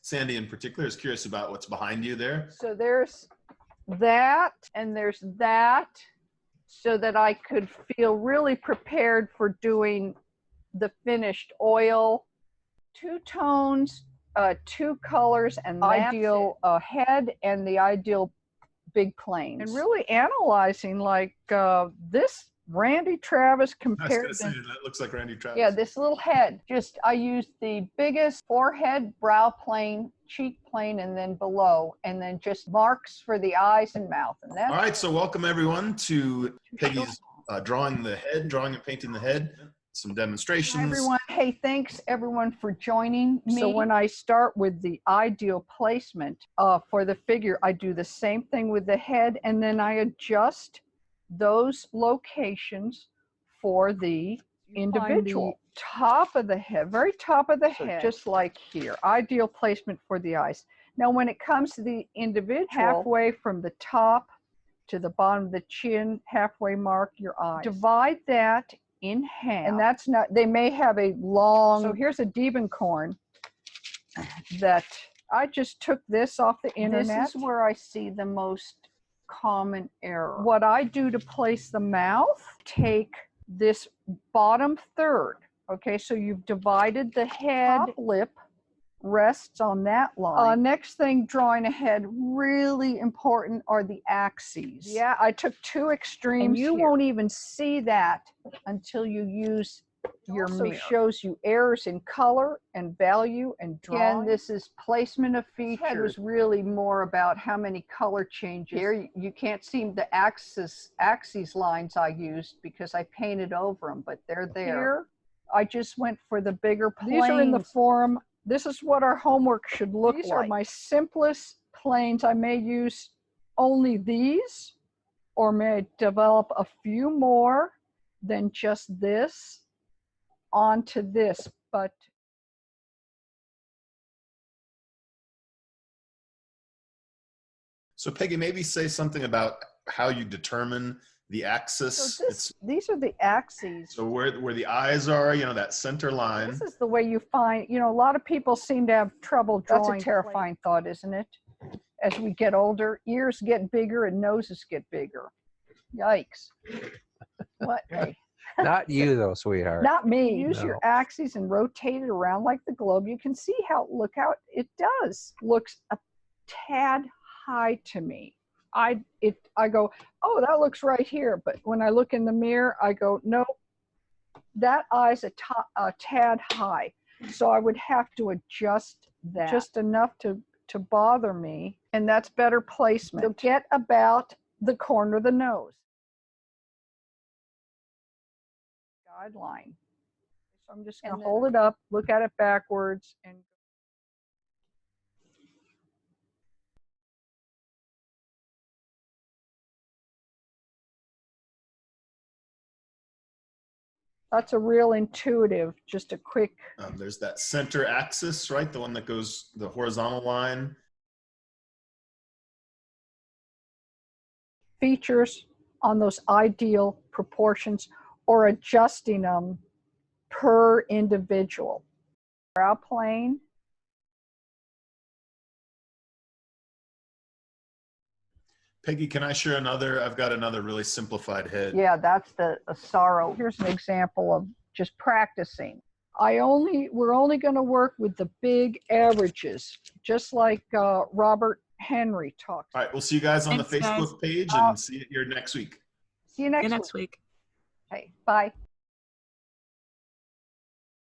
Sandy in particular is curious about what's behind you there. So there's that and there's that, so that I could feel really prepared for doing the finished oil. 2 tones, 2 colors, and the ideal head and the ideal big planes. And really analyzing like this Randy Travis compared I was gonna say, that looks like Randy Travis. Yeah, this little head. Just I used the biggest forehead, brow plane, cheek plane, and then below, and then just marks for the eyes and mouth. And that's all right. So welcome everyone to Peggy's drawing and painting the head. Some demonstrations. Hi, everyone. Hey, thanks everyone for joining me. So when I start with the ideal placement for the figure, I do the same thing with the head, and then I adjust those locations for the individual. The top of the head, very top of the head, just like here. Ideal placement for the eyes. Now, when it comes to the individual, halfway from the top to the bottom of the chin, halfway mark your eyes. Divide that in half, and that's not, they may have a long, so here's a Diebenkorn that I just took this off the internet. This is where I see the most common error. What I do to place the mouth, take this bottom third, okay, so you've divided the head, top lip rests on that line. Next thing, drawing a head, really important are the axes. Yeah, I took 2 extremes, and you won't even see that until you use your mirror. Also shows you errors in color and value and drawing. Again, this is placement of features. Head was really more about how many color changes. Here, you can't see the axes lines I used because I painted over them, but they're there. Here, I just went for the bigger planes. These are in the forum. This is what our homework should look like. These are my simplest planes. I may use only these, or may develop a few more than just this onto this. But so Peggy, maybe say something about how you determine the axis. So these are the axes. So where the eyes are, you know, that center line. This is the way you find, you know, a lot of people seem to have trouble drawing. That's a terrifying thought, isn't it? As we get older, ears get bigger and noses get bigger. Yikes. What? Hey. Not you though, sweetheart. Not me. Use your axes and rotate it around like the globe. You can see how, look how it does. Looks a tad high to me. I go, oh, that looks right here. But when I look in the mirror, I go, nope, that eye's a tad high. So I would have to adjust that just enough to bother me. And that's better placement. So get about the corner of the nose. Guideline. So I'm just going to hold it up, look at it backwards, and that's a real intuitive, just a quick. There's that center axis, right? The one that goes the horizontal line. Features on those ideal proportions or adjusting them per individual. Brow plane. Peggy, can I share another? I've got another really simplified head. Yeah, that's the Asaro. Here's an example of just practicing. We're only going to work with the big averages, just like Robert Henry talked. All right, we'll see you guys on the Facebook page and see you here next week. See you next week. week. Hey, bye.